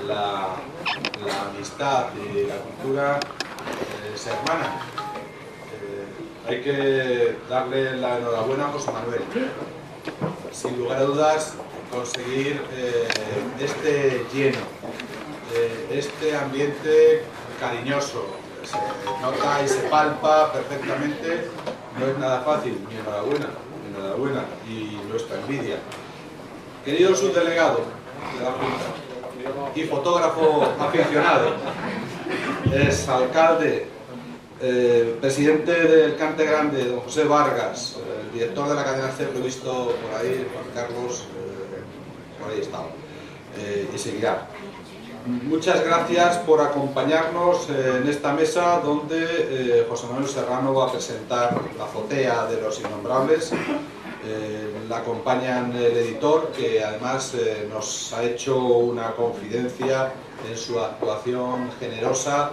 La amistad y la cultura se hermanan. Hay que darle la enhorabuena a José Manuel. Sin lugar a dudas, conseguir este lleno, este ambiente cariñoso, se nota y se palpa perfectamente, no es nada fácil. Mi enhorabuena y nuestra envidia. Querido subdelegado de la Junta y fotógrafo aficionado, exalcalde, presidente del Cante Grande, don José Vargas, director de la cadena C, lo he visto por ahí, Juan Carlos, por ahí estaba, y seguirá. Muchas gracias por acompañarnos en esta mesa donde José Manuel Serrano va a presentar La azotea de los innombrables. La acompañan el editor, que además nos ha hecho una confidencia en su actuación generosa,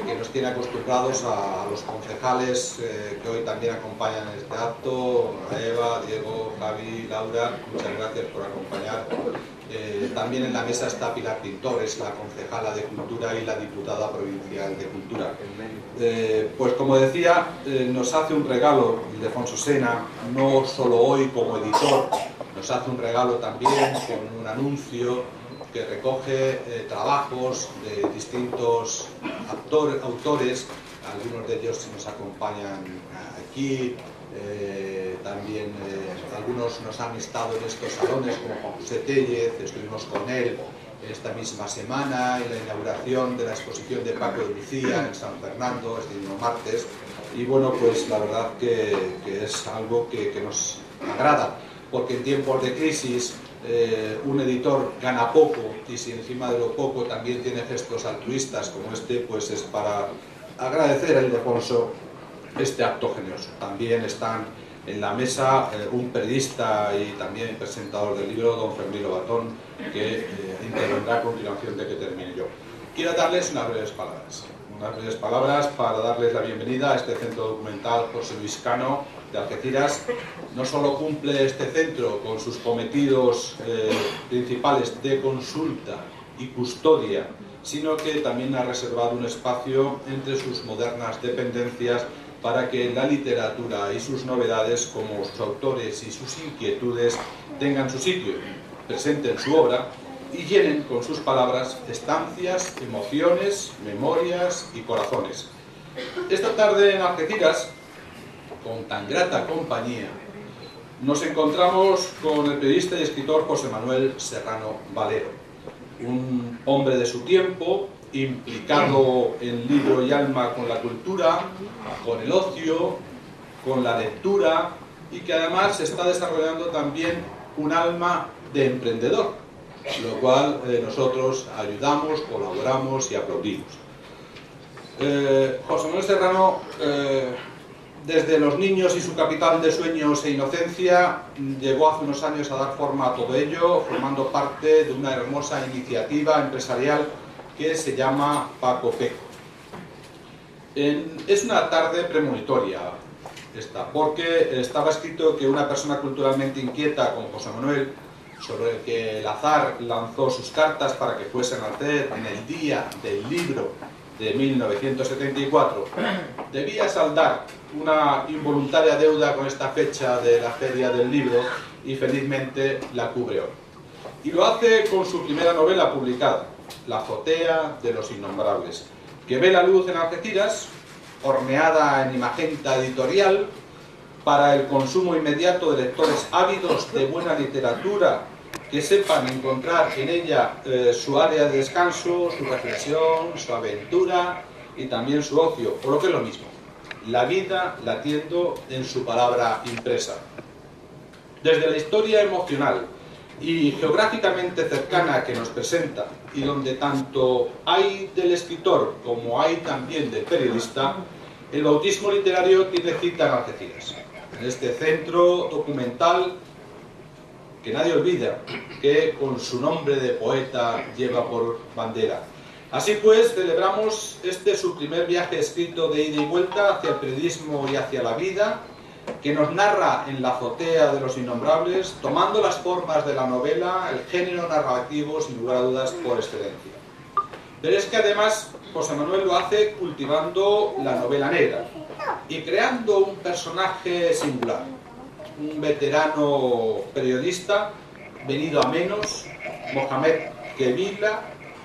que nos tiene acostumbrados a los concejales que hoy también acompañan este acto, a Eva, Diego, Javi, Laura, muchas gracias por acompañar. También en la mesa está Pilar Pintores, la concejala de Cultura y la diputada provincial de Cultura. Pues como decía, nos hace un regalo Ildefonso Sena, no solo hoy como editor, nos hace un regalo también con un anuncio que recoge trabajos de distintos autores, algunos de ellos nos acompañan aquí, también algunos nos han estado en estos salones, como Juan José Tellez, estuvimos con él esta misma semana en la inauguración de la exposición de Paco de Lucía en San Fernando, este mismo martes, y bueno, pues la verdad que es algo que nos agrada, porque en tiempos de crisis un editor gana poco, y si encima de lo poco también tiene gestos altruistas como este, pues es para agradecer a Ildefonso este acto generoso. También están en la mesa un periodista y también presentador del libro, don Fermín Lobatón, que intervendrá a continuación de que termine yo. Quiero darles unas breves palabras para darles la bienvenida a este centro documental José Luis Cano de Algeciras. No solo cumple este centro con sus cometidos principales de consulta y custodia, sino que también ha reservado un espacio entre sus modernas dependencias para que la literatura y sus novedades, como sus autores y sus inquietudes, tengan su sitio, presenten su obra y llenen con sus palabras estancias, emociones, memorias y corazones. Esta tarde en Algeciras, con tan grata compañía, nos encontramos con el periodista y escritor José Manuel Serrano Valero, un hombre de su tiempo, implicado en libro y alma con la cultura, con el ocio, con la lectura, y que además está desarrollando también un alma de emprendedor, lo cual nosotros ayudamos, colaboramos y aplaudimos. José Manuel Serrano, desde los niños y su capital de sueños e inocencia, llegó hace unos años a dar forma a todo ello, formando parte de una hermosa iniciativa empresarial que se llama Paco Peco. Es una tarde premonitoria esta, porque estaba escrito que una persona culturalmente inquieta como José Manuel, sobre el que el azar lanzó sus cartas para que fuesen a hacer en el día del libro de 1974, debía saldar una involuntaria deuda con esta fecha de la Feria del Libro y felizmente la cubre hoy. Y lo hace con su primera novela publicada, La azotea de los innombrables, que ve la luz en Algeciras, horneada en Imagenta Editorial, para el consumo inmediato de lectores ávidos de buena literatura que sepan encontrar en ella su área de descanso, su reflexión, su aventura y también su ocio, o lo que es lo mismo, la vida latiendo en su palabra impresa. Desde la historia emocional y geográficamente cercana que nos presenta, y donde tanto hay del escritor como hay también del periodista, el bautismo literario tiene cita en Algeciras, en este centro documental que nadie olvida, que con su nombre de poeta lleva por bandera. Así pues, celebramos su primer viaje escrito de ida y vuelta hacia el periodismo y hacia la vida, que nos narra en la azotea de los innombrables, tomando las formas de la novela, el género narrativo, sin lugar a dudas, por excelencia. Pero es que además José Manuel lo hace cultivando la novela negra y creando un personaje singular, un veterano periodista venido a menos, Mohamed Kebila,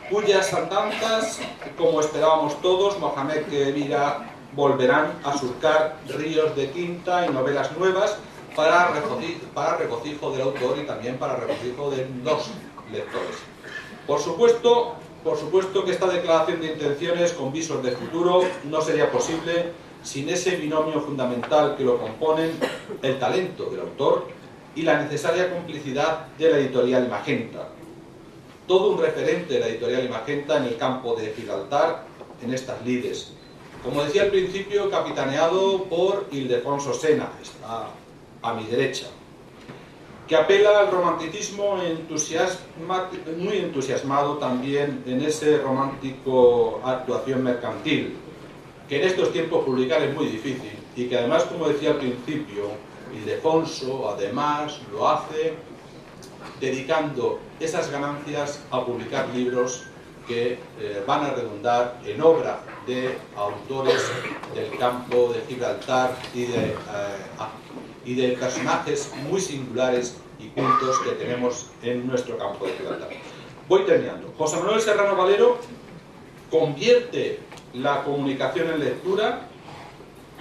cuyas andanzas, como esperábamos todos, Mohamed Kebila volverán a surcar ríos de tinta y novelas nuevas para regocijo del autor y también para regocijo de los lectores. Por supuesto que esta declaración de intenciones con visos de futuro no sería posible sin ese binomio fundamental que lo componen, el talento del autor y la necesaria complicidad de la editorial Magenta. Todo un referente de la editorial Magenta en el campo de Gibraltar, en estas lides. Como decía al principio, capitaneado por Ildefonso Sena, está a mi derecha, que apela al romanticismo muy entusiasmado también en ese romántico actuación mercantil, que en estos tiempos publicar es muy difícil y que además, como decía al principio, Ildefonso además lo hace dedicando esas ganancias a publicar libros que van a redundar en obra de autores del campo de Gibraltar y de personajes muy singulares y cultos que tenemos en nuestro campo de Gibraltar. Voy terminando. José Manuel Serrano Valero convierte la comunicación en lectura,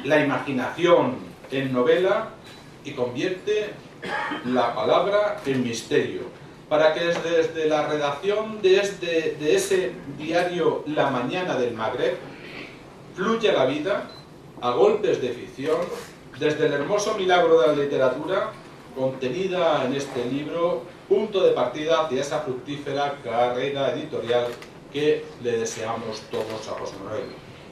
la imaginación en novela y convierte la palabra en misterio, para que desde la redacción de ese diario La Mañana del Magreb fluya la vida a golpes de ficción, desde el hermoso milagro de la literatura contenida en este libro, punto de partida hacia esa fructífera carrera editorial que le deseamos todos a José Manuel.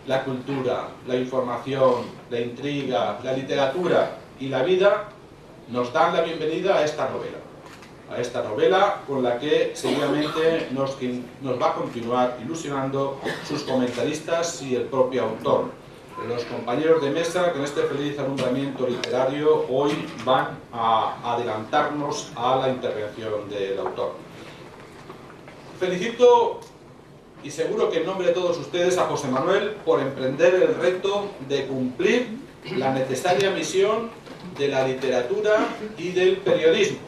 La cultura, la información, la intriga, la literatura y la vida nos dan la bienvenida a esta novela con la que seguidamente nos va a continuar ilusionando sus comentaristas y el propio autor. Los compañeros de mesa que en este feliz alumbramiento literario hoy van a adelantarnos a la intervención del autor. Felicito, y seguro que en nombre de todos ustedes, a José Manuel por emprender el reto de cumplir la necesaria misión de la literatura y del periodismo: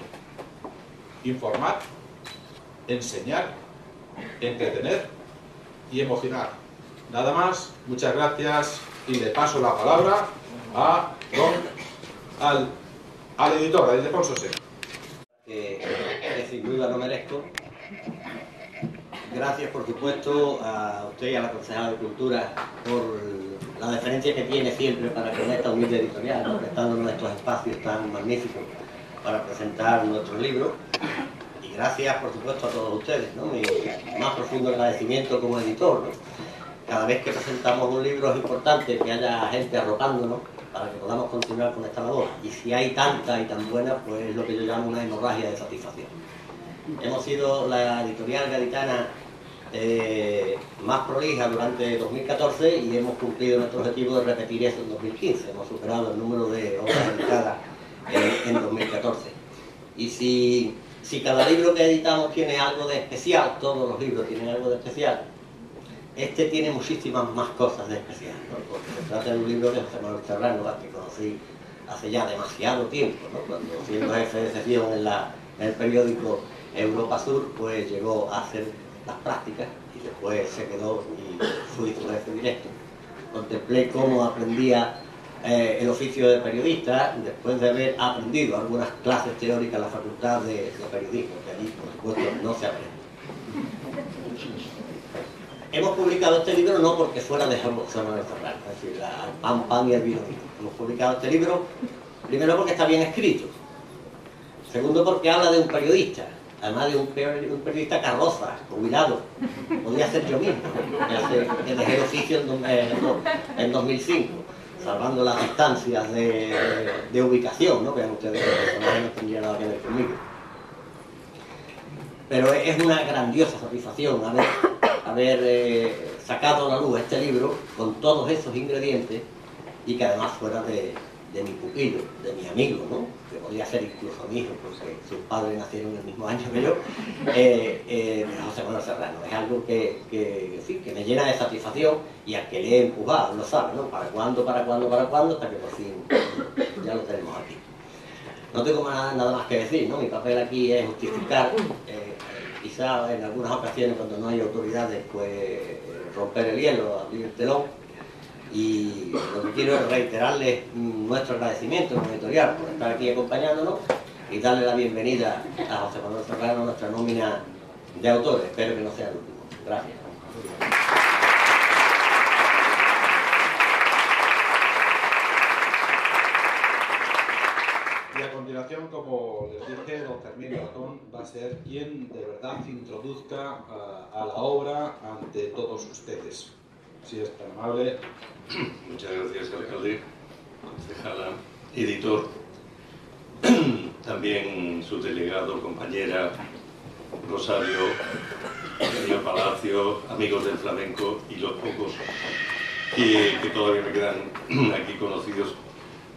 informar, enseñar, entretener y emocionar. Nada más, muchas gracias y le paso la palabra al editor, a Ildefonso Sena. Sin duda no merezco. Gracias, por supuesto, a usted y a la concejala de Cultura por la deferencia que tiene siempre para con esta humilde editorial, ¿no?, prestándonos estos espacios tan magníficos para presentar nuestro libro. Y gracias, por supuesto, a todos ustedes, ¿no? Mi más profundo agradecimiento como editor, ¿no? Cada vez que presentamos un libro es importante que haya gente arropándonos para que podamos continuar con esta labor. Y si hay tanta y tan buena, pues es lo que yo llamo una hemorragia de satisfacción. Hemos sido la editorial gaditana más prolija durante 2014 y hemos cumplido nuestro objetivo de repetir eso en 2015. Hemos superado el número de obras editadas en 2014. Y si cada libro que editamos tiene algo de especial, todos los libros tienen algo de especial, este tiene muchísimas más cosas de especial, ¿no? Porque se trata de un libro de José Manuel Serrano, que conocí hace ya demasiado tiempo, ¿no? Cuando siendo jefe de sección en el periódico Europa Sur, pues llegó a hacer las prácticas y después se quedó y fui su jefe directo. Contemplé cómo aprendía el oficio de periodista después de haber aprendido algunas clases teóricas en la Facultad de Periodismo, que allí, por supuesto, no se aprende. Hemos publicado este libro no porque fuera de José Manuel Serrano, es decir, al pan y el vino. Hemos publicado este libro primero porque está bien escrito, segundo porque habla de un periodista, además de un periodista carroza, jubilado. Podría ser yo mismo, que dejé el oficio en 2005, salvando las distancias de ubicación, ¿no? Vean ustedes que el personaje no tendría nada que ver conmigo. Pero es una grandiosa satisfacción haber sacado a la luz este libro con todos esos ingredientes y que además fuera de mi pupilo, de mi amigo, ¿no? Que podría ser incluso mi hijo, porque sus padres nacieron el mismo año que yo, José Manuel Serrano. Es algo en fin, que me llena de satisfacción y al que le he empujado, lo sabe, ¿no? ¿Para cuándo? Hasta que por fin ya lo tenemos aquí. No tengo nada más que decir, ¿no? Mi papel aquí es justificar, quizá en algunas ocasiones cuando no hay autoridades, pues romper el hielo, abrir el telón. Y lo que quiero es reiterarles nuestro agradecimiento como editorial por estar aquí acompañándonos y darle la bienvenida a José Manuel Serrano a nuestra nómina de autores. Espero que no sea el último. Gracias. Y a continuación, como les dije, don Fermín Ratón va a ser quien de verdad introduzca a la obra ante todos ustedes. Si es tan amable. Muchas gracias, alcalde, concejala, editor, también su delegado, compañera, Rosario, señor Palacio, amigos del flamenco y los pocos que todavía me quedan aquí conocidos,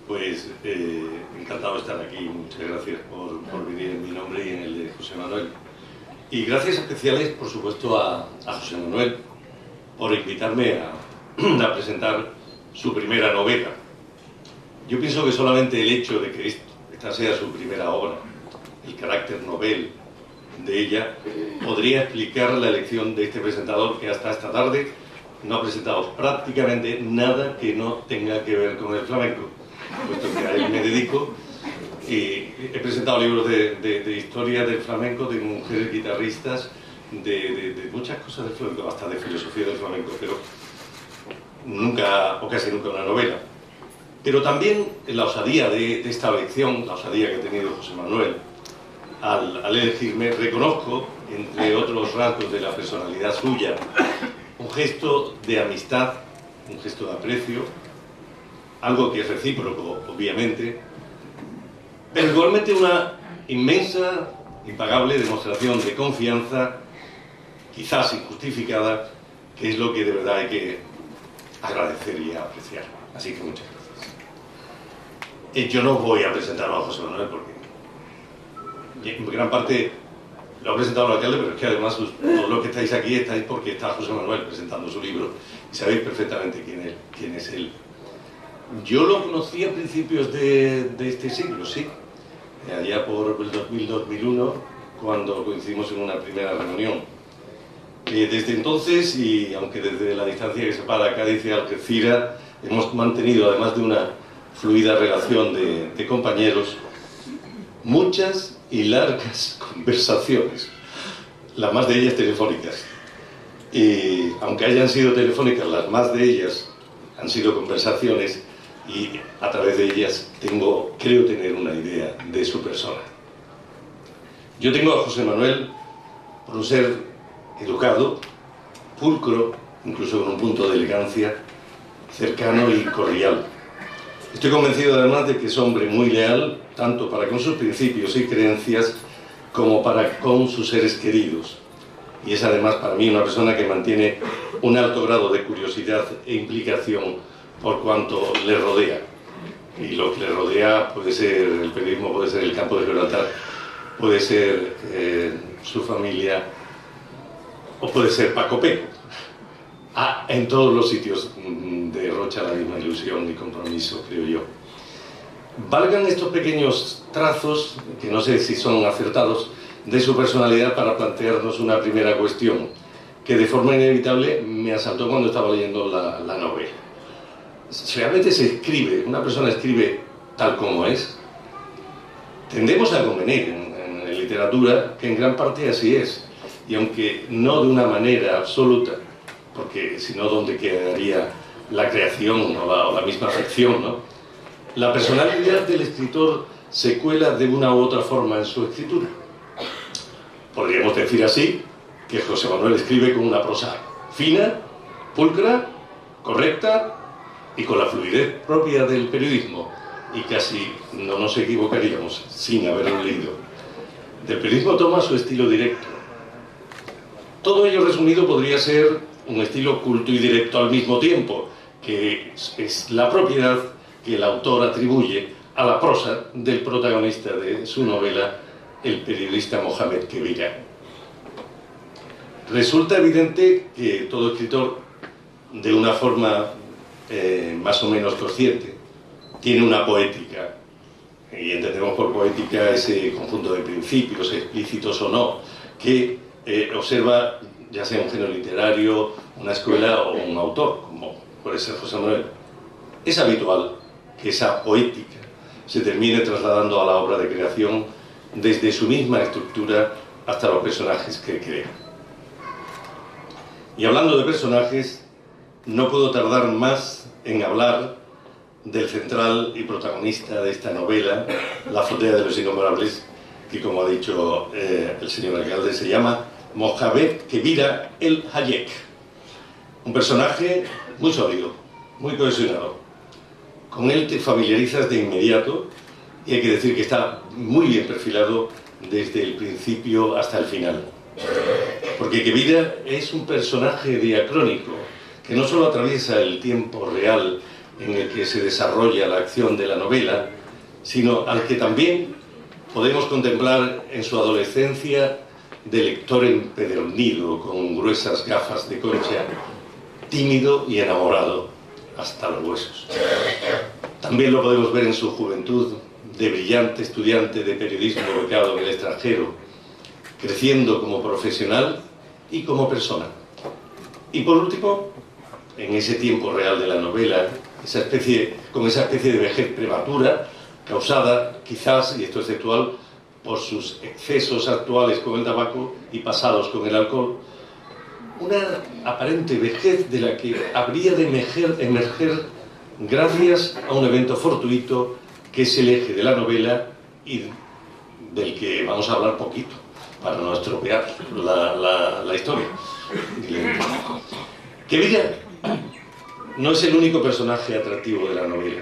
pues encantado de estar aquí. Muchas gracias por venir en mi nombre y en el de José Manuel. Y gracias especiales, por supuesto, a José Manuel por invitarme a presentar su primera novela. Yo pienso que solamente el hecho de que esta sea su primera obra, el carácter novel de ella, podría explicar la elección de este presentador que hasta esta tarde no ha presentado prácticamente nada que no tenga que ver con el flamenco, puesto que a él me dedico. Y he presentado libros de historia del flamenco, de mujeres guitarristas, de muchas cosas del flamenco, hasta de filosofía del flamenco, pero nunca, o casi nunca, una novela. Pero también la osadía de esta elección, la osadía que ha tenido José Manuel al elegirme, reconozco, entre otros rasgos de la personalidad suya, un gesto de amistad, un gesto de aprecio, algo que es recíproco, obviamente, pero igualmente una inmensa, impagable demostración de confianza, quizás injustificada, que es lo que de verdad hay que agradecer y apreciar. Así que muchas gracias. Yo no voy a presentarlo a José Manuel porque en gran parte lo ha presentado el alcalde, pero es que además todos los que estáis aquí estáis porque está José Manuel presentando su libro y sabéis perfectamente quién es él. Yo lo conocí a principios de este siglo, sí, allá por el 2000-2001, cuando coincidimos en una primera reunión. Desde entonces, y aunque desde la distancia que separa Cádiz y Algeciras, hemos mantenido, además de una fluida relación de compañeros, muchas y largas conversaciones, las más de ellas telefónicas. Y aunque hayan sido telefónicas, las más de ellas han sido conversaciones, y a través de ellas creo tener una idea de su persona. Yo tengo a José Manuel por un ser educado, pulcro, incluso con un punto de elegancia, cercano y cordial. Estoy convencido además de que es hombre muy leal, tanto para con sus principios y creencias, como para con sus seres queridos. Y es además para mí una persona que mantiene un alto grado de curiosidad e implicación por cuanto le rodea. Y lo que le rodea puede ser el periodismo, puede ser el campo de Gibraltar, puede ser su familia, o puede ser Paco Peco. En todos los sitios derrocha la misma ilusión y compromiso, creo yo. Valgan estos pequeños trazos, que no sé si son acertados, de su personalidad para plantearnos una primera cuestión, que de forma inevitable me asaltó cuando estaba leyendo la novela. Realmente se escribe, una persona escribe tal como es. Tendemos a convenir en literatura que en gran parte así es. Y aunque no de una manera absoluta, porque si no, ¿dónde quedaría la creación o la misma ficción, ¿no? La personalidad del escritor se cuela de una u otra forma en su escritura. Podríamos decir así, que José Manuel escribe con una prosa fina, pulcra, correcta y con la fluidez propia del periodismo. Y casi no nos equivocaríamos sin haberlo leído. Del periodismo toma su estilo directo. Todo ello resumido podría ser un estilo culto y directo al mismo tiempo, que es la propiedad que el autor atribuye a la prosa del protagonista de su novela, el periodista Mohamed Kebira. Resulta evidente que todo escritor, de una forma más o menos consciente, tiene una poética, y entendemos por poética ese conjunto de principios, explícitos o no, que observa ya sea un género literario, una escuela o un autor, como puede ser José Manuel. Es habitual que esa poética se termine trasladando a la obra de creación desde su misma estructura hasta los personajes que crea. Y hablando de personajes, no puedo tardar más en hablar del central y protagonista de esta novela, La azotea de los innombrables, que, como ha dicho el señor alcalde, se llama Mohamed Kebira el Hayek. Un personaje muy sólido, muy cohesionado. Con él te familiarizas de inmediato y hay que decir que está muy bien perfilado desde el principio hasta el final. Porque Kebira es un personaje diacrónico que no solo atraviesa el tiempo real en el que se desarrolla la acción de la novela, sino al que también podemos contemplar en su adolescencia de lector empedernido, con gruesas gafas de concha, tímido y enamorado hasta los huesos. También lo podemos ver en su juventud de brillante estudiante de periodismo becado en el extranjero, creciendo como profesional y como persona. Y por último, en ese tiempo real de la novela, con esa especie de vejez prematura, causada quizás, y esto es actual, por sus excesos actuales con el tabaco y pasados con el alcohol, una aparente vejez de la que habría de emerger gracias a un evento fortuito que es el eje de la novela y del que vamos a hablar poquito, para no estropear la historia. Kebira no es el único personaje atractivo de la novela.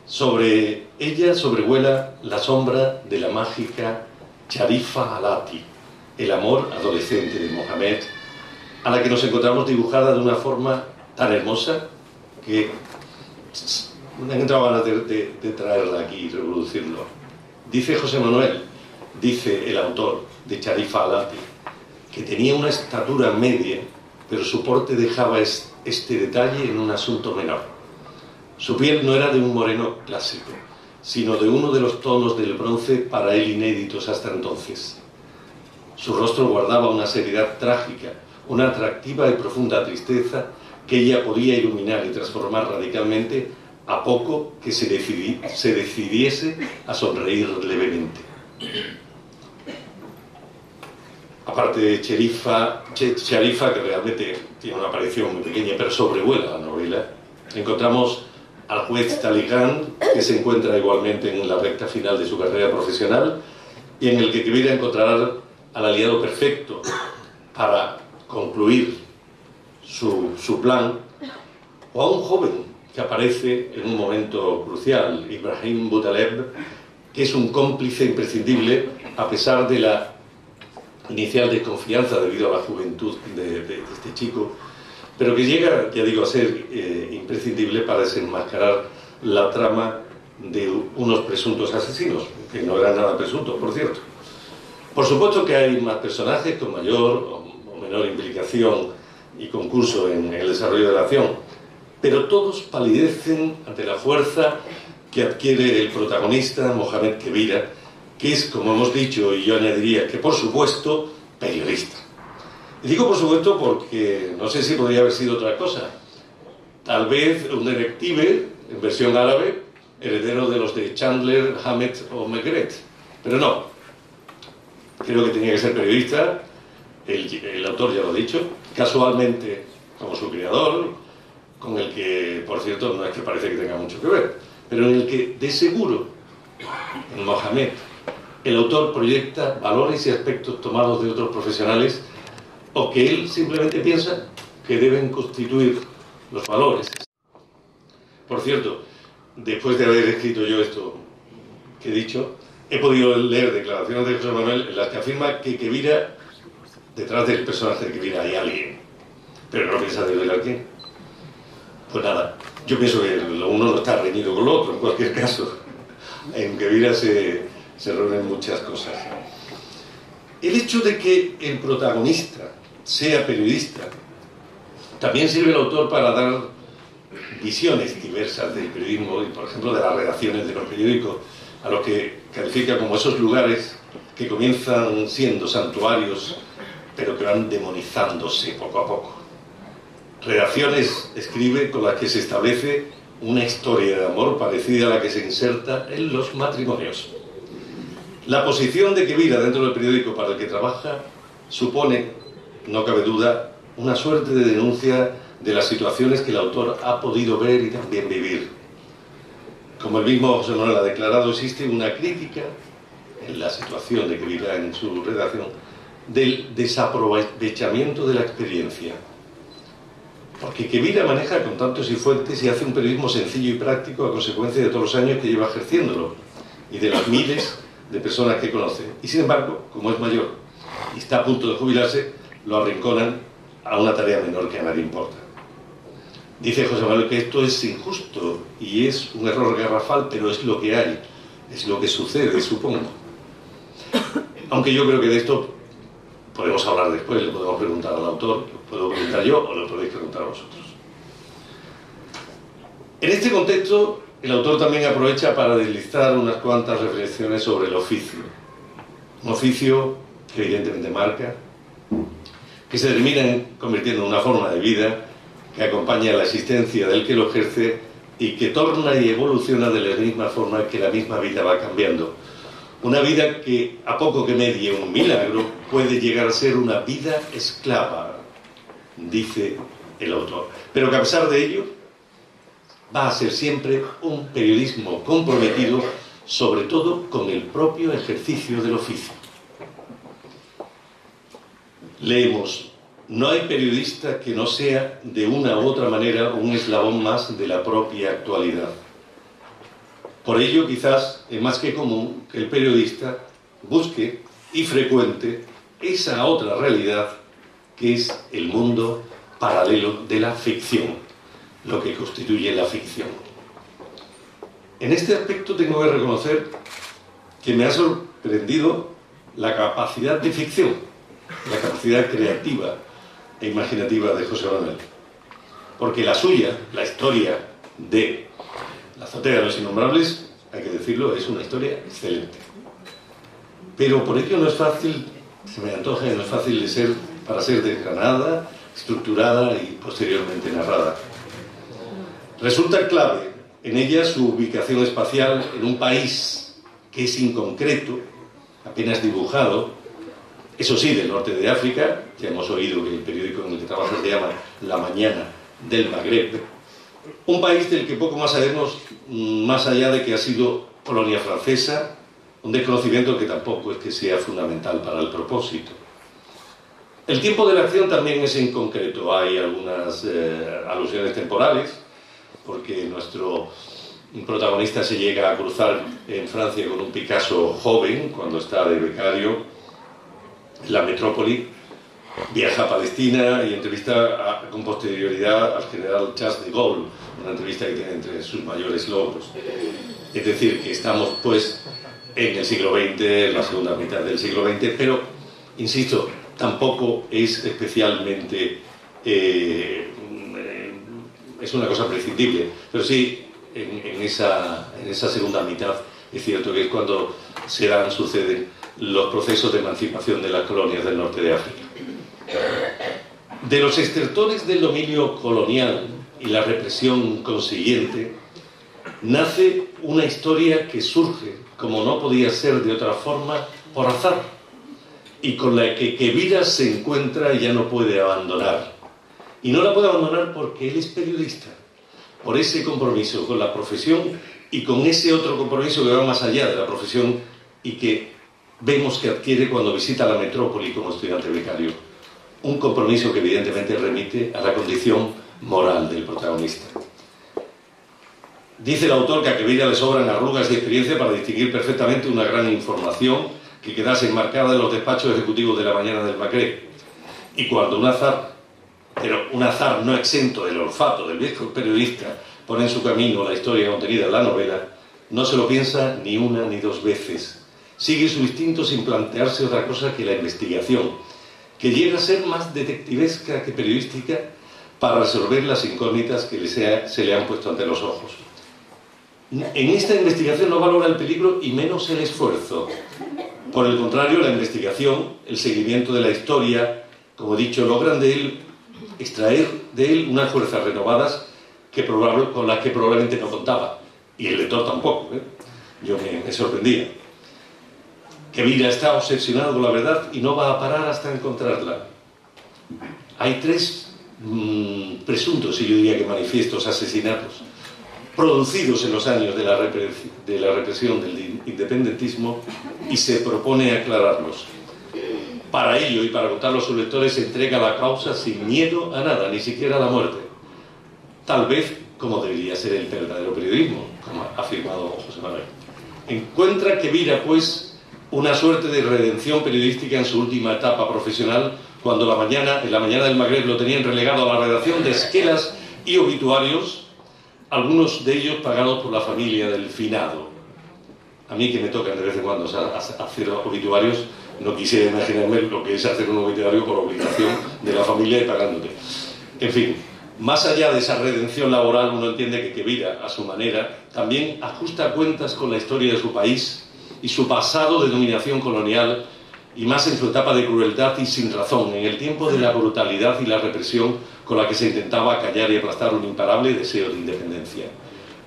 Sobre ella sobrevuela la sombra de la mágica Sharifa Alati, el amor adolescente de Mohamed, a la que nos encontramos dibujada de una forma tan hermosa que me han entrado ganas de traerla aquí y reproducirlo. Dice José Manuel, dice el autor de Sharifa Alati, que tenía una estatura media, pero su porte dejaba este detalle en un asunto menor. Su piel no era de un moreno clásico, sino de uno de los tonos del bronce para él inéditos hasta entonces. Su rostro guardaba una seriedad trágica, una atractiva y profunda tristeza que ella podía iluminar y transformar radicalmente a poco que se decidiese a sonreír levemente. Aparte de Sharifa, que realmente tiene una aparición muy pequeña, pero sobrevuela la novela, encontramos al juez Taligan, que se encuentra igualmente en la recta final de su carrera profesional y en el que Kebira encontrará al aliado perfecto para concluir su plan, o a un joven que aparece en un momento crucial, Ibrahim Boutaleb, que es un cómplice imprescindible a pesar de la inicial desconfianza debido a la juventud de este chico, pero que llega, ya digo, a ser imprescindible para desenmascarar la trama de unos presuntos asesinos, que no eran nada presuntos, por cierto. Por supuesto que hay más personajes con mayor o menor implicación y concurso en el desarrollo de la acción, pero todos palidecen ante la fuerza que adquiere el protagonista, Mohamed Kebira, que es, como hemos dicho, y yo añadiría que, por supuesto, periodista. Y digo por supuesto porque no sé si podría haber sido otra cosa. Tal vez un detective, en versión árabe, heredero de los de Chandler, Hammett o Maigret. Pero no. Creo que tenía que ser periodista. El autor ya lo ha dicho. Casualmente, como su creador, con el que, por cierto, no es que parece que tenga mucho que ver, pero en el que, de seguro, en Mohamed, el autor proyecta valores y aspectos tomados de otros profesionales o que él simplemente piensa que deben constituir los valores. Por cierto, después de haber escrito yo esto que he dicho, he podido leer declaraciones de José Manuel en las que afirma que Kebira, detrás del personaje de Kebira hay alguien, pero no piensa desvelar quién. Pues nada, Yo pienso que lo uno no está reñido con lo otro, en cualquier caso. En Quevira se reúnen muchas cosas. El hecho de que el protagonista sea periodista también sirve al autor para dar visiones diversas del periodismo y, por ejemplo, de las redacciones de los periódicos, a los que califica como esos lugares que comienzan siendo santuarios, pero que van demonizándose poco a poco. Redacciones, escribe, con las que se establece una historia de amor parecida a la que se inserta en los matrimonios. La posición de Quevira dentro del periódico para el que trabaja supone, no cabe duda, una suerte de denuncia de las situaciones que el autor ha podido ver y también vivir. Como el mismo José Manuel ha declarado, existe una crítica en la situación de Quevira en su redacción del desaprovechamiento de la experiencia. Porque Quevira maneja contactos y fuentes y hace un periodismo sencillo y práctico a consecuencia de todos los años que lleva ejerciéndolo y de las miles de personas que conoce. Y sin embargo, como es mayor y está a punto de jubilarse, lo arrinconan a una tarea menor que a nadie importa. Dice José Manuel que esto es injusto y es un error garrafal, pero es lo que hay, es lo que sucede, supongo. Aunque yo creo que de esto podemos hablar después, le podemos preguntar al autor, lo puedo preguntar yo o lo podéis preguntar a vosotros. En este contexto, el autor también aprovecha para deslistar unas cuantas reflexiones sobre el oficio. Un oficio que evidentemente marca, que se termina convirtiendo en una forma de vida que acompaña la existencia del que lo ejerce y que torna y evoluciona de la misma forma que la misma vida va cambiando. Una vida que, a poco que medie un milagro, puede llegar a ser una vida esclava, dice el autor. Pero que a pesar de ello, va a ser siempre un periodismo comprometido, sobre todo con el propio ejercicio del oficio. Leemos: no hay periodista que no sea de una u otra manera un eslabón más de la propia actualidad. Por ello, quizás es más que común que el periodista busque y frecuente esa otra realidad que es el mundo paralelo de la ficción, lo que constituye la ficción. En este aspecto tengo que reconocer que me ha sorprendido la capacidad de ficción, la capacidad creativa e imaginativa de José Manuel. Porque la suya, la historia de La azotea de los innombrables, hay que decirlo, es una historia excelente. Pero por ello no es fácil, se me antoja, no es fácil de ser, para ser desgranada, estructurada y posteriormente narrada. Resulta clave en ella su ubicación espacial en un país que es inconcreto, apenas dibujado, eso sí, del norte de África. Ya hemos oído que el periódico en el que trabaja se llama La Mañana del Magreb, un país del que poco más sabemos, más allá de que ha sido colonia francesa, un desconocimiento que tampoco es que sea fundamental para el propósito. El tiempo de la acción también es inconcreto, hay algunas alusiones temporales, porque nuestro protagonista se llega a cruzar en Francia con un Picasso joven, cuando está de becario en la metrópoli, viaja a Palestina y entrevista con posterioridad al general Charles de Gaulle, una entrevista que tiene entre sus mayores logros. Es decir, que estamos pues en el siglo XX, en la segunda mitad del siglo XX, pero, insisto, tampoco es especialmente... es una cosa prescindible, pero sí, en esa segunda mitad es cierto que es cuando suceden los procesos de emancipación de las colonias del norte de África. De los estertores del dominio colonial y la represión consiguiente, nace una historia que surge, como no podía ser de otra forma, por azar, y con la que Quevira se encuentra y ya no puede abandonar. Y no la puede abandonar porque él es periodista, por ese compromiso con la profesión y con ese otro compromiso que va más allá de la profesión y que vemos que adquiere cuando visita la metrópoli como estudiante becario. Un compromiso que evidentemente remite a la condición moral del protagonista. Dice el autor que a Quevira le sobran arrugas y experiencia para distinguir perfectamente una gran información que quedase enmarcada en los despachos ejecutivos de La Mañana del Magreb. Y cuando un azar, pero un azar no exento del olfato del viejo periodista, pone en su camino la historia contenida en la novela, no se lo piensa ni una ni dos veces. Sigue su instinto sin plantearse otra cosa que la investigación, que llega a ser más detectivesca que periodística para resolver las incógnitas que se le han puesto ante los ojos. En esta investigación no valora el peligro y menos el esfuerzo. Por el contrario, la investigación, el seguimiento de la historia, como he dicho, logran de él extraer de él unas fuerzas renovadas con las que probablemente no contaba. Y el lector tampoco, ¿eh? Yo me sorprendía. Quevira está obsesionado con la verdad y no va a parar hasta encontrarla. Hay 3 presuntos, y yo diría que manifiestos, asesinatos producidos en los años de la represión del independentismo, y se propone aclararlos. Para ello y para contarlo a sus lectores se entrega la causa sin miedo a nada, ni siquiera a la muerte. Tal vez como debería ser el verdadero periodismo, como ha afirmado José Manuel. Encuentra Quevira, pues, una suerte de redención periodística en su última etapa profesional, cuando en la mañana del Magreb lo tenían relegado a la redacción de esquelas y obituarios, algunos de ellos pagados por la familia del finado. A mí, que me tocan de vez en cuando hacer obituarios, no quisiera imaginarme lo que es hacer un obituario por obligación de la familia y pagándote. En fin, más allá de esa redención laboral, uno entiende que Quevira, a su manera, también ajusta cuentas con la historia de su país y su pasado de dominación colonial, y más en su etapa de crueldad y sin razón, en el tiempo de la brutalidad y la represión con la que se intentaba acallar y aplastar un imparable deseo de independencia.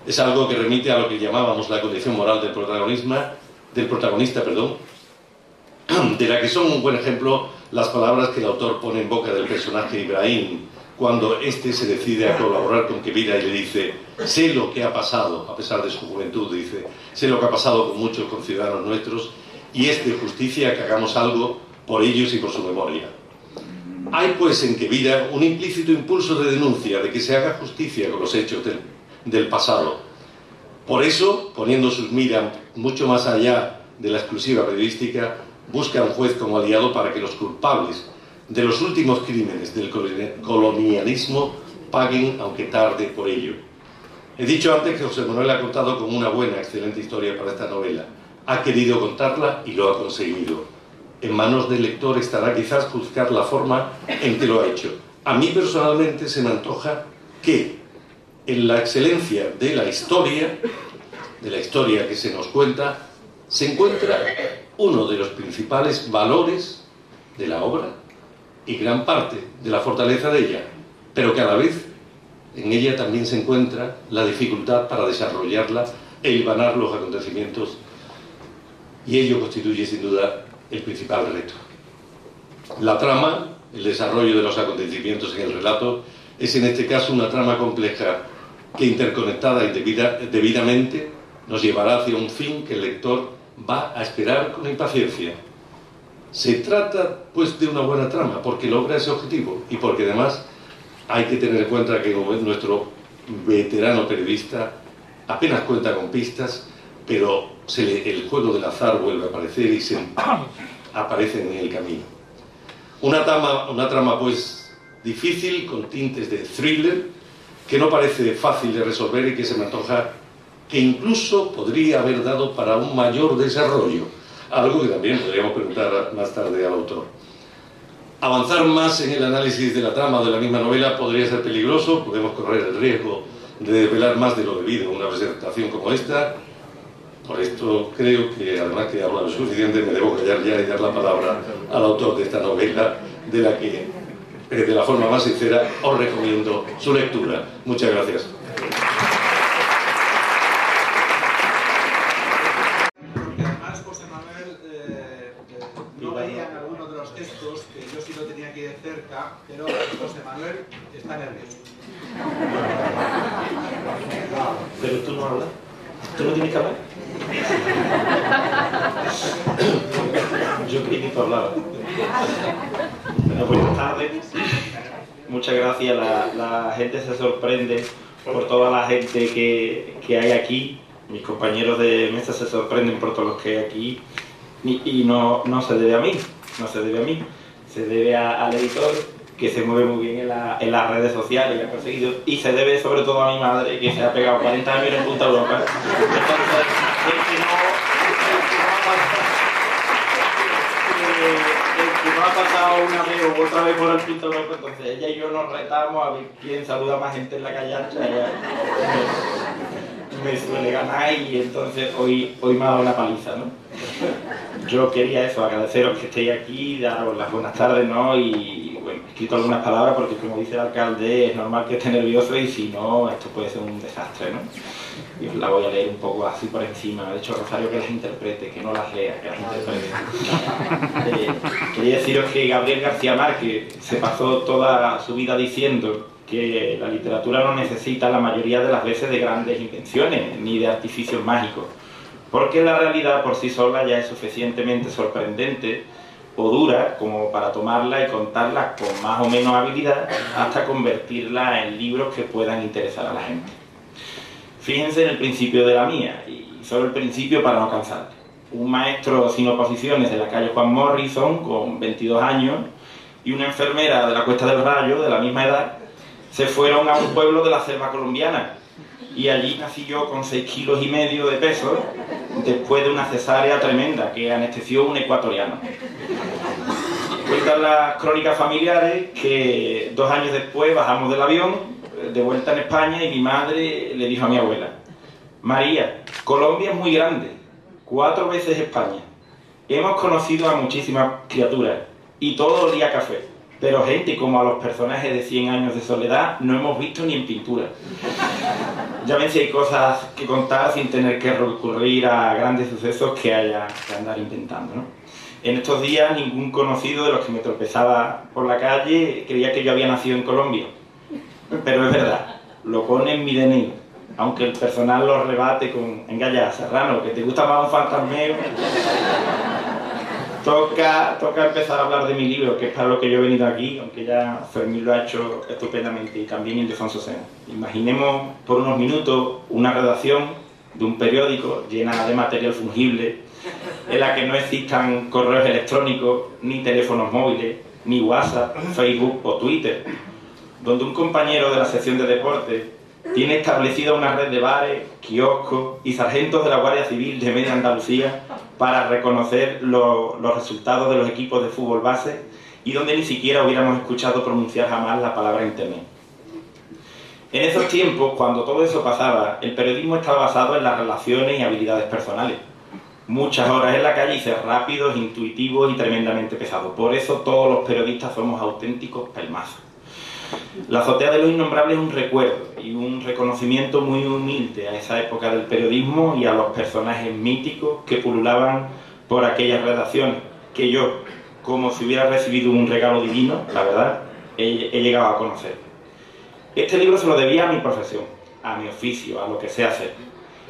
Es algo que remite a lo que llamábamos la condición moral del protagonista, de la que son un buen ejemplo las palabras que el autor pone en boca del personaje Ibrahim, cuando éste se decide a colaborar con Quevira y le dice: sé lo que ha pasado, a pesar de su juventud, dice, sé lo que ha pasado con muchos conciudadanos nuestros, y es de justicia que hagamos algo por ellos y por su memoria. Hay pues en Quevira un implícito impulso de denuncia, de que se haga justicia con los hechos del pasado. Por eso, poniendo sus miras mucho más allá de la exclusiva periodística, busca a un juez como aliado para que los culpables de los últimos crímenes del colonialismo paguen, aunque tarde, por ello. He dicho antes que José Manuel ha contado con una buena, excelente historia para esta novela. Ha querido contarla y lo ha conseguido. En manos del lector estará quizás juzgar la forma en que lo ha hecho. A mí personalmente se me antoja que en la excelencia de la historia que se nos cuenta, se encuentra uno de los principales valores de la obra y gran parte de la fortaleza de ella, pero que a la vez en ella también se encuentra la dificultad para desarrollarla e hilvanar los acontecimientos, y ello constituye sin duda el principal reto. La trama, el desarrollo de los acontecimientos en el relato, es en este caso una trama compleja que, interconectada debidamente, nos llevará hacia un fin que el lector va a esperar con impaciencia. Se trata pues de una buena trama porque logra ese objetivo, y porque además hay que tener en cuenta que nuestro veterano periodista apenas cuenta con pistas, pero el juego del azar vuelve a aparecer y se aparecen en el camino. Una trama pues difícil, con tintes de thriller, que no parece fácil de resolver y que se me antoja que incluso podría haber dado para un mayor desarrollo, algo que también podríamos preguntar más tarde al autor. Avanzar más en el análisis de la trama de la misma novela podría ser peligroso, podemos correr el riesgo de desvelar más de lo debido en una presentación como esta. Por esto creo que, además que he hablado suficiente, me debo callar ya y dar la palabra al autor de esta novela, de la que, de la forma más sincera, os recomiendo su lectura. Muchas gracias. Porque además José Manuel no veía en alguno de los textos, que yo sí lo tenía aquí de cerca, pero José Manuel está nervioso. Pero tú no hablas. ¿Tú no tienes que hablar? Yo creí que tú hablabas. Bueno, buenas tardes. Muchas gracias. La gente se sorprende por toda la gente que hay aquí. Mis compañeros de mesa se sorprenden por todos los que hay aquí. Y no se debe a mí. No se debe a mí. Se debe al editor, que se mueve muy bien en las redes sociales y ha conseguido, y se debe sobre todo a mi madre, que se ha pegado 40 años en Punta Europa. Entonces, el que no ha pasado una vez o otra vez por el Punta Europa, entonces ella y yo nos retamos a ver quién saluda más gente en la calle ancha. Ella me suele ganar y entonces hoy me ha dado una paliza, ¿no? Yo quería eso, agradeceros que estéis aquí, daros las buenas tardes, ¿no? Y bueno, he escrito algunas palabras porque, como dice el alcalde, es normal que esté nervioso y si no, esto puede ser un desastre, ¿no? Y os la voy a leer un poco así por encima. De hecho, Rosario, que las interprete, que no las lea, que las interprete. Quería deciros que Gabriel García Márquez se pasó toda su vida diciendo que la literatura no necesita la mayoría de las veces de grandes invenciones ni de artificios mágicos, porque la realidad por sí sola ya es suficientemente sorprendente o dura como para tomarla y contarla con más o menos habilidad hasta convertirla en libros que puedan interesar a la gente. Fíjense en el principio de la mía, y solo el principio para no cansar. Un maestro sin oposiciones de la calle Juan Morrison, con 22 años, y una enfermera de la Cuesta del Rayo, de la misma edad, se fueron a un pueblo de la selva colombiana, y allí nací yo con 6,5 kilos de peso, después de una cesárea tremenda que anestesió un ecuatoriano. Cuentan las crónicas familiares que 2 años después bajamos del avión, de vuelta en España, y mi madre le dijo a mi abuela: María, Colombia es muy grande, 4 veces España. Hemos conocido a muchísimas criaturas, y todo olía a café, pero gente como a los personajes de 100 años de soledad no hemos visto ni en pintura. Ya ven si hay cosas que contar sin tener que recurrir a grandes sucesos que haya que andar inventando, ¿no? En estos días ningún conocido de los que me tropezaba por la calle creía que yo había nacido en Colombia. Pero es verdad, lo pone en mi DNI, aunque el personal lo rebate con: venga ya, Serrano, que te gusta más un fantasmeo. Toca empezar a hablar de mi libro, que es para lo que yo he venido aquí, aunque ya Fermín lo ha hecho estupendamente, y también Ildefonso Sena. Imaginemos por unos minutos una redacción de un periódico llena de material fungible, en la que no existan correos electrónicos, ni teléfonos móviles, ni WhatsApp, Facebook o Twitter, donde un compañero de la sección de deportes tiene establecida una red de bares, kioscos y sargentos de la Guardia Civil de media Andalucía para reconocer los resultados de los equipos de fútbol base, y donde ni siquiera hubiéramos escuchado pronunciar jamás la palabra internet. En esos tiempos, cuando todo eso pasaba, el periodismo estaba basado en las relaciones y habilidades personales. Muchas horas en la calle y ser rápidos, intuitivos y tremendamente pesados. Por eso todos los periodistas somos auténticos pelmazos. La azotea de los innombrables es un recuerdo y un reconocimiento muy humilde a esa época del periodismo y a los personajes míticos que pululaban por aquellas redacciones, que yo, como si hubiera recibido un regalo divino, la verdad, he llegado a conocer. Este libro se lo debía a mi profesión, a mi oficio, a lo que sé hacer,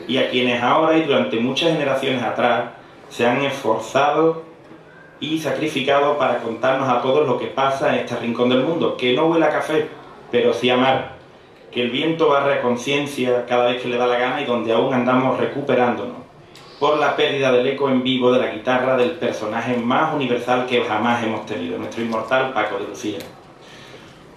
y a quienes ahora y durante muchas generaciones atrás se han esforzado y sacrificado para contarnos a todos lo que pasa en este rincón del mundo, que no huele a café, pero sí a mar, que el viento barre a conciencia cada vez que le da la gana y donde aún andamos recuperándonos por la pérdida del eco en vivo de la guitarra del personaje más universal que jamás hemos tenido, nuestro inmortal Paco de Lucía.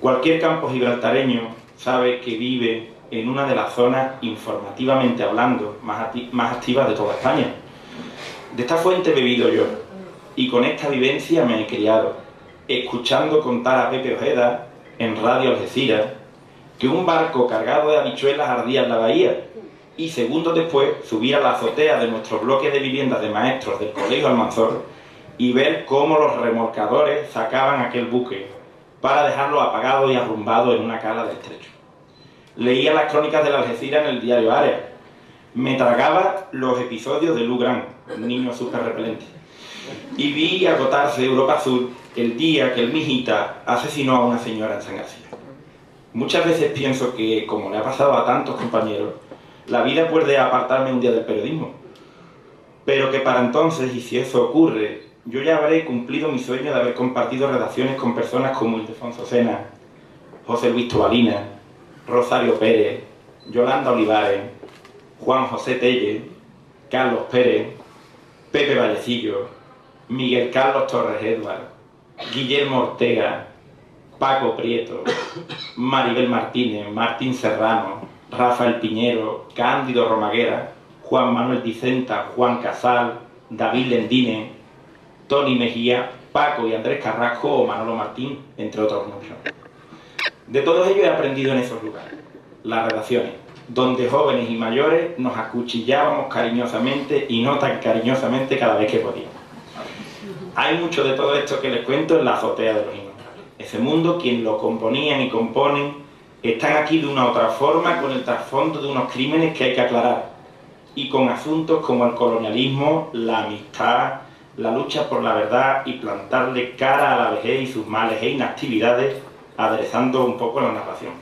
Cualquier campo gibraltareño sabe que vive en una de las zonas, informativamente hablando, más activas de toda España. De esta fuente he bebido yo, y con esta vivencia me he criado, escuchando contar a Pepe Ojeda en Radio Algeciras que un barco cargado de habichuelas ardía en la bahía, y segundos después subir a la azotea de nuestros bloques de viviendas de maestros del Colegio Almanzor y ver cómo los remolcadores sacaban aquel buque para dejarlo apagado y arrumbado en una cala del estrecho. Leía las crónicas de la Algeciras en el diario Área. Me tragaba los episodios de Lou Grant, un niño súper repelente. Y vi agotarse Europa Azul el día que el Mijita asesinó a una señora en San García. Muchas veces pienso que, como le ha pasado a tantos compañeros, la vida puede apartarme un día del periodismo, pero que para entonces, y si eso ocurre, yo ya habré cumplido mi sueño de haber compartido redacciones con personas como Ildefonso Sena, José Luis Tobalina, Rosario Pérez, Yolanda Olivares, Juan José Telle, Carlos Pérez, Pepe Vallecillo, Miguel Carlos Torres Edward, Guillermo Ortega, Paco Prieto, Maribel Martínez, Martín Serrano, Rafael Piñero, Cándido Romaguera, Juan Manuel Dicenta, Juan Casal, David Lendine, Tony Mejía, Paco y Andrés Carrasco o Manolo Martín, entre otros muchos. De todos ellos he aprendido en esos lugares, las redacciones, donde jóvenes y mayores nos acuchillábamos cariñosamente y no tan cariñosamente cada vez que podíamos. Hay mucho de todo esto que les cuento en la azotea de los Innombrables. Ese mundo, quien lo componían y componen, están aquí de una u otra forma con el trasfondo de unos crímenes que hay que aclarar y con asuntos como el colonialismo, la amistad, la lucha por la verdad y plantarle cara a la vejez y sus males e inactividades, aderezando un poco la narración.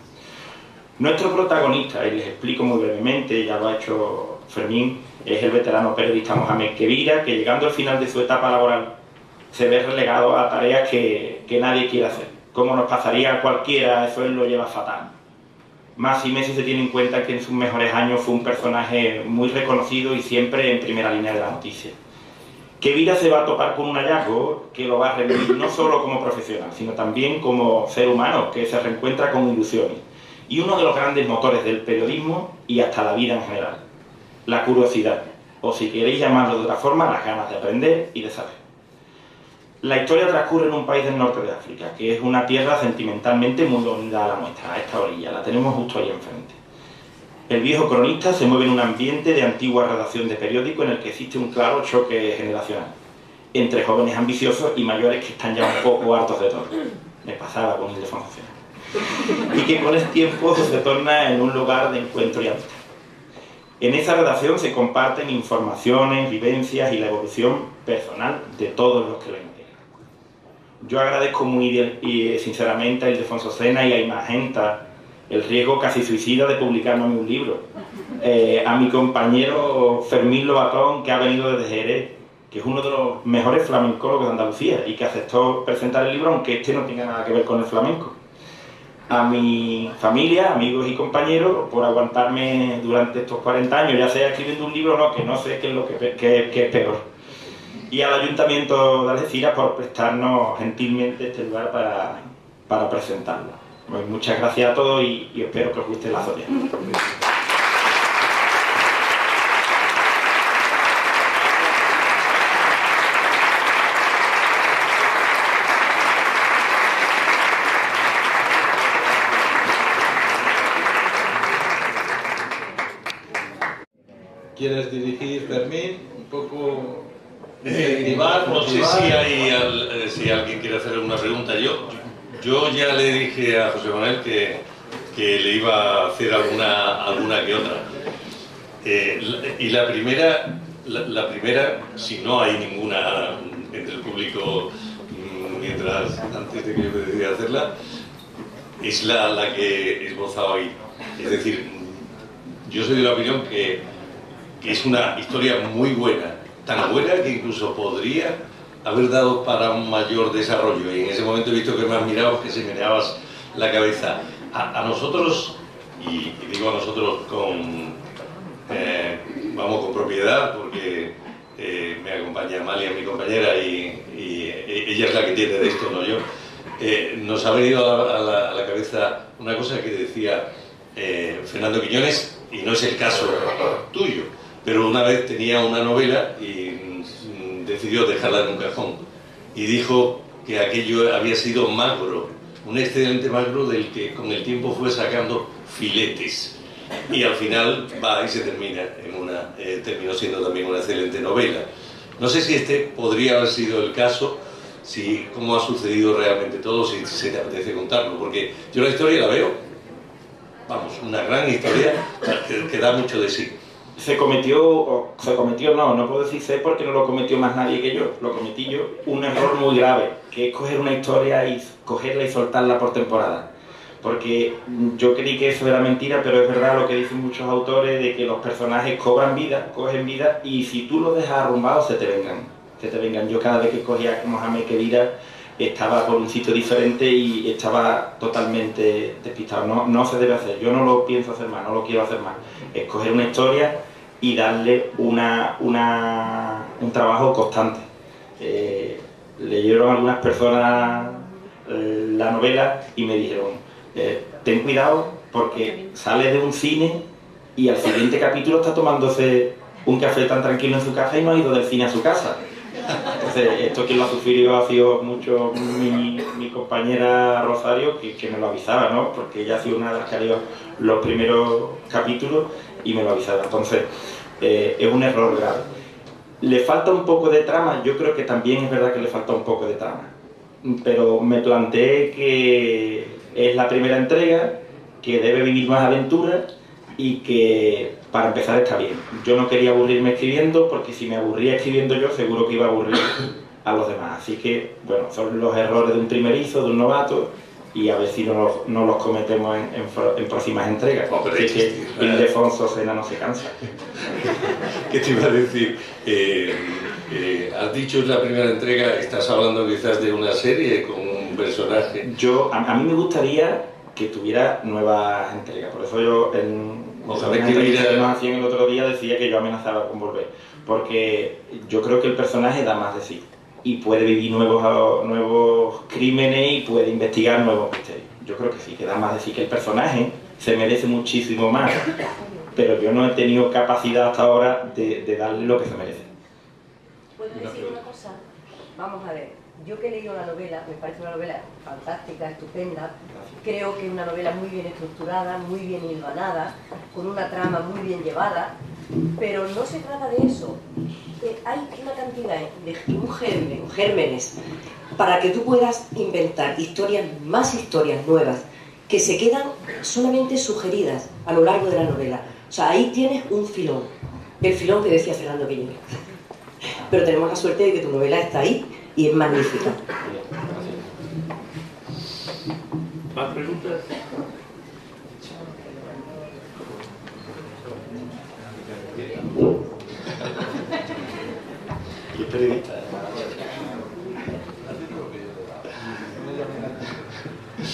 Nuestro protagonista, y les explico muy brevemente, ya lo ha hecho Fermín, es el veterano periodista Mohamed Kebira, que llegando al final de su etapa laboral se ve relegado a tareas que nadie quiere hacer. Como nos pasaría a cualquiera, eso él lo lleva fatal. Más y meses se tiene en cuenta que en sus mejores años fue un personaje muy reconocido y siempre en primera línea de la noticia. Kebira se va a topar con un hallazgo que lo va a revivir no solo como profesional, sino también como ser humano, que se reencuentra con ilusiones. Y uno de los grandes motores del periodismo y hasta la vida en general, la curiosidad, o si queréis llamarlo de otra forma, las ganas de aprender y de saber. La historia transcurre en un país del norte de África, que es una tierra sentimentalmente muy unida a la nuestra, a esta orilla, la tenemos justo ahí enfrente. El viejo cronista se mueve en un ambiente de antigua redacción de periódico en el que existe un claro choque generacional entre jóvenes ambiciosos y mayores que están ya un poco hartos de todo. Me pasaba con Ildefonso Cena. Y que con el tiempo se torna en un lugar de encuentro y amistad. En esa redacción se comparten informaciones, vivencias y la evolución personal de todos los que lo integran. Yo agradezco muy sinceramente a Ildefonso Cena y a Imagenta el riesgo casi suicida de publicarme un libro. A mi compañero Fermín Lobatón, que ha venido desde Jerez, que es uno de los mejores flamencólogos de Andalucía y que aceptó presentar el libro aunque este no tenga nada que ver con el flamenco. A mi familia, amigos y compañeros, por aguantarme durante estos 40 años, ya sea escribiendo un libro o no, que no sé qué es lo que es peor. Y al Ayuntamiento de Algeciras por prestarnos gentilmente este lugar para presentarlo. Pues muchas gracias a todos y espero que os guste la azotea. ¿Quieres dirigir, Fermín? Un poco... No sé si alguien quiere hacer alguna pregunta. Yo ya le dije a José Manuel que le iba a hacer alguna que otra. Y la primera, si no hay ninguna entre el público antes de que yo me decida hacerla, es la que he esbozado ahí. Es decir, yo soy de la opinión que es una historia muy buena, tan buena que incluso podría haber dado para un mayor desarrollo. Y en ese momento he visto que me has mirado, que se meneabas la cabeza. A nosotros, y digo a nosotros vamos con propiedad, porque me acompaña Amalia, mi compañera, y ella es la que tiene de esto, no yo. Nos ha venido a la cabeza una cosa que decía Fernando Quiñones, y no es el caso tuyo, pero una vez tenía una novela y decidió dejarla en un cajón y dijo que aquello había sido magro, un excelente magro del que con el tiempo fue sacando filetes y al final va y se termina terminó siendo también una excelente novela. No sé si este podría haber sido el caso, si cómo ha sucedido realmente todo, si se te apetece contarlo, porque yo la historia la veo, vamos, una gran historia que da mucho de sí. Se cometió no puedo decir sé porque no lo cometió más nadie que yo, lo cometí yo, un error muy grave, que es coger una historia y cogerla y soltarla por temporada. Porque yo creí que eso era mentira, pero es verdad lo que dicen muchos autores de que los personajes cogen vida y si tú los dejas arrumbados se te vengan. Yo cada vez que cogía a Mohamed Kebira estaba por un sitio diferente y estaba totalmente despistado. No se debe hacer, yo no lo pienso hacer más, no lo quiero hacer más. Es coger una historia y darle un trabajo constante. Leyeron algunas personas la novela y me dijeron, ten cuidado porque sale de un cine y al siguiente capítulo está tomándose un café tan tranquilo en su casa y no ha ido del cine a su casa. Entonces, esto quien lo ha sufrido ha sido mucho mi compañera Rosario, que me lo avisaba, ¿no? Porque ella ha sido una de las que ha leído los primeros capítulos y me lo avisaba. Entonces, es un error grave. ¿Le falta un poco de trama? Yo creo que también es verdad que le falta un poco de trama. Pero me planteé que es la primera entrega, que debe vivir más aventuras y que para empezar está bien. Yo no quería aburrirme escribiendo, porque si me aburría escribiendo yo seguro que iba a aburrir a los demás. Así que, bueno, son los errores de un primerizo, de un novato, y a ver si no los cometemos en próximas entregas. Así que Ildefonso Sena no se cansa. ¿Qué te iba a decir? Has dicho en la primera entrega, estás hablando quizás de una serie con un personaje. A mí me gustaría que tuviera nuevas entregas, por eso yo en Ojalá una que entrevista hubiera... que nos hacían el otro día decía que yo amenazaba con volver, porque yo creo que el personaje da más de sí y puede vivir nuevos crímenes y puede investigar nuevos misterios. Yo creo que sí, que da más de sí, que el personaje se merece muchísimo más, pero yo no he tenido capacidad hasta ahora de darle lo que se merece. ¿Puedo decir una cosa? Vamos a ver. Yo que he leído la novela, me parece una novela fantástica, estupenda. Creo que es una novela muy bien estructurada, muy bien hilvanada, con una trama muy bien llevada, pero no se trata de eso. Hay una cantidad de gérmenes para que tú puedas inventar más historias nuevas, que se quedan solamente sugeridas a lo largo de la novela. O sea, ahí tienes un filón, el filón que decía Fernando Piñero. Pero tenemos la suerte de que tu novela está ahí y es magnífica. ¿Más preguntas? Y periodista.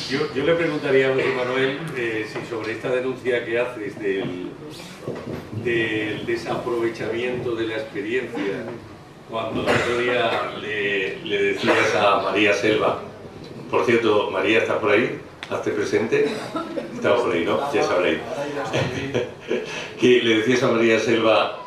Yo le preguntaría a José Manuel si sobre esta denuncia que haces del desaprovechamiento de la experiencia, cuando el otro día le decías a María Selva, por cierto, María, ¿estás por ahí? Hazte presente. Estamos por ahí, ¿no? Ya sabréis. Que le decías a María Selva,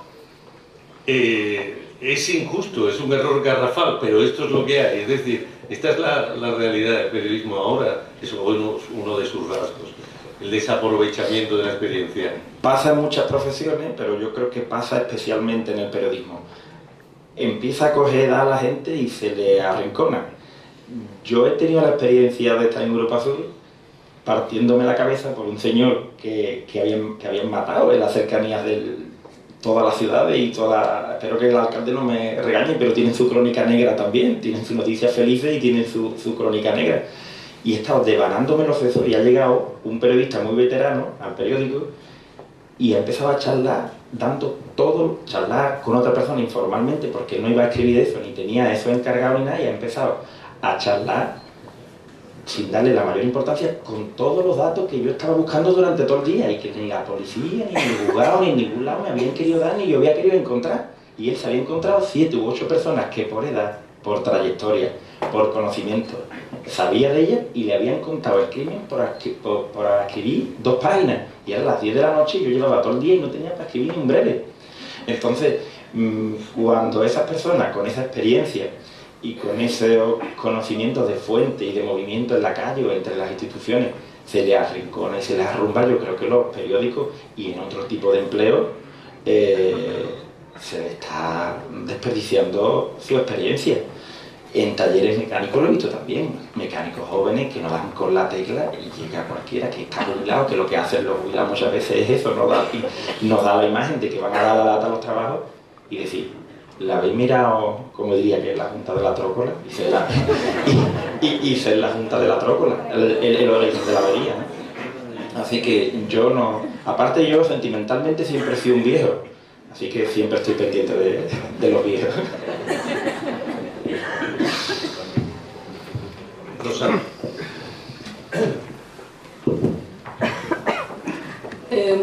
es injusto, es un error garrafal, pero esto es lo que hay. Es decir, esta es la realidad del periodismo ahora, es uno de sus rasgos, el desaprovechamiento de la experiencia. Pasa en muchas profesiones, pero yo creo que pasa especialmente en el periodismo. Empieza a coger edad a la gente y se le arrincona. Yo he tenido la experiencia de estar en Europa Azul partiéndome la cabeza por un señor que habían matado en las cercanías de todas las ciudades y espero que el alcalde no me regañe, pero tienen su crónica negra también, tienen sus noticias felices y tienen su crónica negra. Y he estado devanándome los sesos y ha llegado un periodista muy veterano al periódico y ha empezado a charlar, charlar con otra persona informalmente, porque él no iba a escribir eso, ni tenía eso encargado ni nada, y ha empezado a charlar sin darle la mayor importancia con todos los datos que yo estaba buscando durante todo el día y que ni la policía, ni el juzgado, ni en ningún lado me habían querido dar, ni yo había querido encontrar. Y él se había encontrado 7 u 8 personas que por edad, por trayectoria, por conocimiento, sabía de ellas y le habían contado el crimen por escribir 2 páginas. Y eran las 10 de la noche y yo llevaba todo el día y no tenía para escribir ni un breve. Entonces, cuando esas personas con esa experiencia y con esos conocimientos de fuente y de movimiento en la calle o entre las instituciones se les arrincona y se les arrumba, yo creo que los periódicos y en otro tipo de empleo se les está desperdiciando su experiencia. En talleres mecánicos lo he visto también, mecánicos jóvenes que no dan con la tecla y llega cualquiera que está jubilado, que lo que hacen los jubilados muchas veces es eso, nos da la imagen de que van a dar la data a los trabajos y decir, ¿la habéis mirado, como diría que es la Junta de la Trócola? Y ser la Junta de la Trócola, el origen de la avería, ¿no? Así que yo no... Aparte yo sentimentalmente siempre he sido un viejo, así que siempre estoy pendiente de los viejos. Rosa.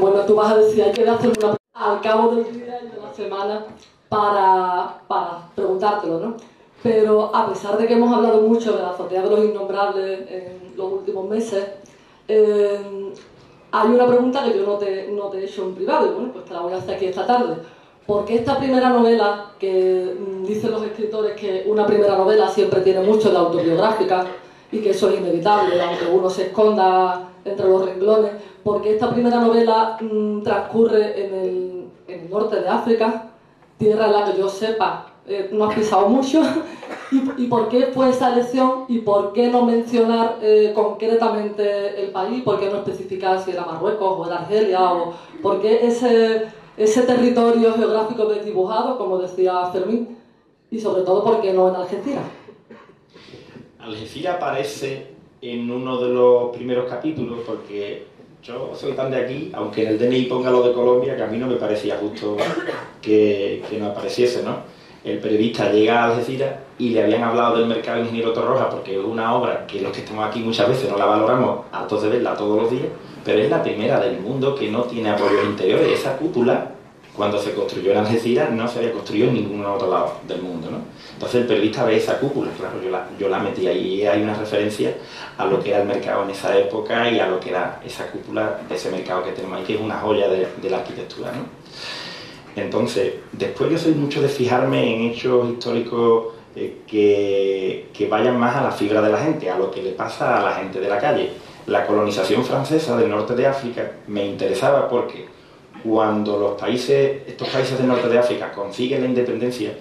Bueno, tú vas a decir, hay que hacer al cabo del día y de la semana para preguntártelo, ¿no? pero a pesar de que hemos hablado mucho de la azotea de los innombrables en los últimos meses, hay una pregunta que yo no te he hecho en privado, y bueno, pues te la voy a hacer aquí esta tarde. ¿Por qué esta primera novela, que dicen los escritores que una primera novela siempre tiene mucho de autobiográfica y que eso es inevitable, aunque uno se esconda entre los renglones, por qué esta primera novela transcurre en el norte de África, tierra en la que yo sepa no has pisado mucho, y por qué fue esa elección y por qué no mencionar concretamente el país, por qué no especificar si era Marruecos o era Argelia, o por qué ese territorio geográfico desdibujado, como decía Fermín, y sobre todo por qué no en Algeciras. Algeciras aparece en uno de los primeros capítulos porque yo soy tan de aquí, aunque en el DNI ponga lo de Colombia, que a mí no me parecía justo que no apareciese, ¿no? El periodista llega a Algeciras y le habían hablado del mercado Ingeniero Torroja, porque es una obra que los que estamos aquí muchas veces no la valoramos, hartos de verla todos los días, pero es la primera del mundo que no tiene apoyos interiores. Esa cúpula, cuando se construyó en Algeciras, no se había construido en ningún otro lado del mundo, ¿no? Entonces el periodista ve esa cúpula, claro, yo la metí ahí, y hay una referencia a lo que era el mercado en esa época y a lo que era esa cúpula de ese mercado que tenemos ahí, que es una joya de la arquitectura, ¿no? Entonces, después yo soy mucho de fijarme en hechos históricos que vayan más a la fibra de la gente, a lo que le pasa a la gente de la calle. La colonización francesa del norte de África me interesaba porque cuando estos países del norte de África consiguen la independencia,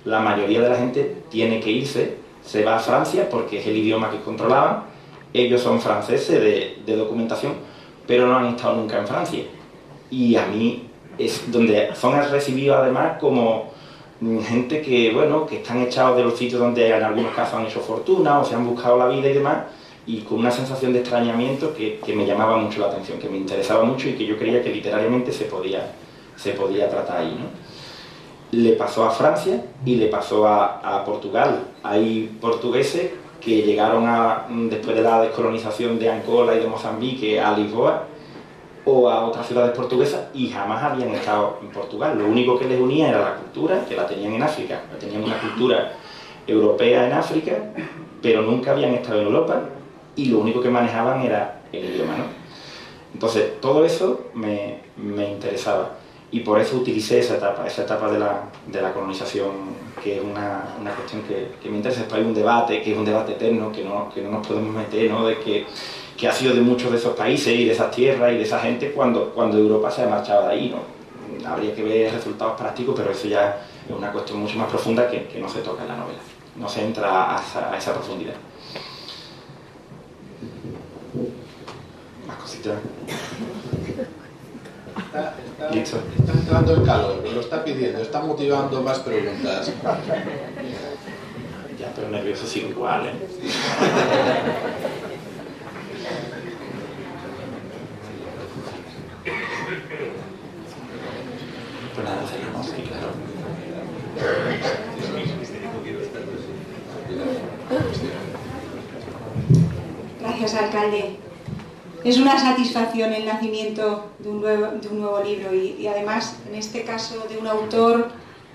la mayoría de la gente tiene que irse, se va a Francia porque es el idioma que controlaban, ellos son franceses de documentación, pero no han estado nunca en Francia. Y a mí es donde son recibidos además como gente que, bueno, que están echados de los sitios donde en algunos casos han hecho fortuna o se han buscado la vida y demás, y con una sensación de extrañamiento que me llamaba mucho la atención, que me interesaba mucho y que yo creía que literariamente se podía tratar ahí, ¿no? Le pasó a Francia y le pasó a Portugal. Hay portugueses que llegaron después de la descolonización de Angola y de Mozambique a Lisboa o a otras ciudades portuguesas y jamás habían estado en Portugal. Lo único que les unía era la cultura, que la tenían en África, tenían una cultura europea en África, pero nunca habían estado en Europa y lo único que manejaban era el idioma, ¿no? Entonces todo eso me interesaba y por eso utilicé esa etapa de la colonización, que es una cuestión que me interesa. Después hay un debate, que es un debate eterno, que no nos podemos meter, ¿no? De que ha sido de muchos de esos países y de esas tierras y de esa gente cuando Europa se ha marchado de ahí, ¿no? Habría que ver resultados prácticos, pero eso ya es una cuestión mucho más profunda que no se toca en la novela, no se entra a esa profundidad. Más cositas. Está entrando el calor, lo está pidiendo, está motivando más preguntas. Ya, pero nervioso sigo igual, ¿eh? Pues nada, seguimos, sí, claro. Gracias, alcalde. Es una satisfacción el nacimiento de un nuevo libro y además, en este caso, de un autor,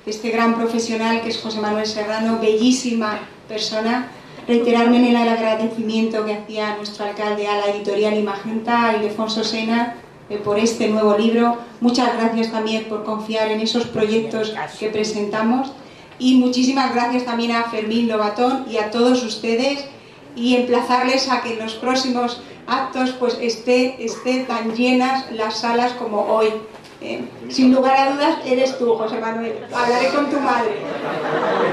este gran profesional que es José Manuel Serrano, bellísima persona. Reiterarme en el agradecimiento que hacía nuestro alcalde a la editorial Imagenta, a Ildefonso Sena, por este nuevo libro. Muchas gracias también por confiar en esos proyectos que presentamos y muchísimas gracias también a Fermín Lobatón y a todos ustedes, y emplazarles a que en los próximos actos pues esté tan llenas las salas como hoy. Sin lugar a dudas eres tú, José Manuel. Hablaré con tu madre.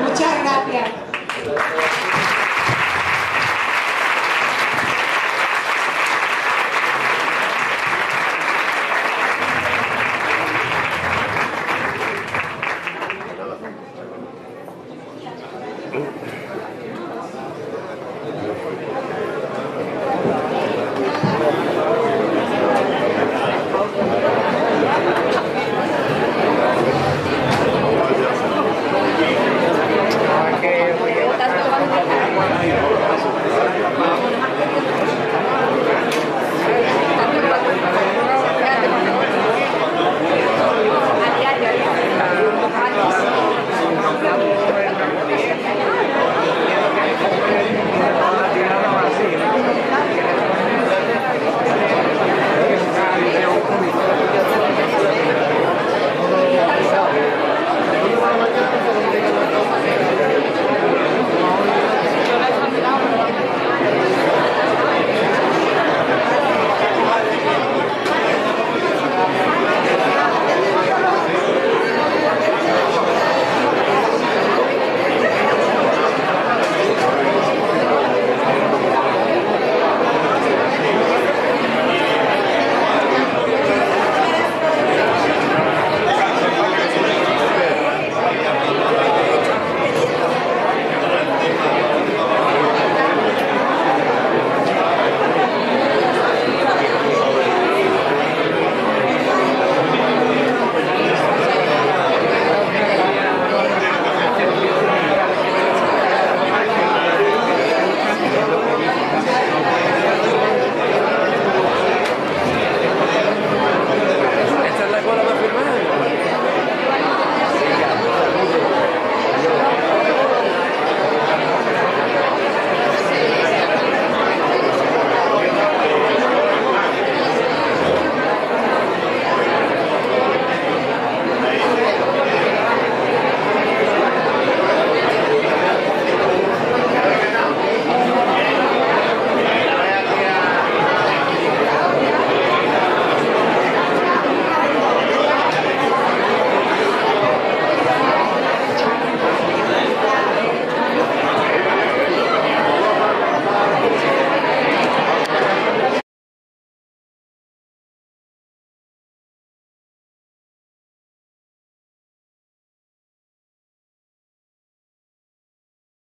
Muchas gracias.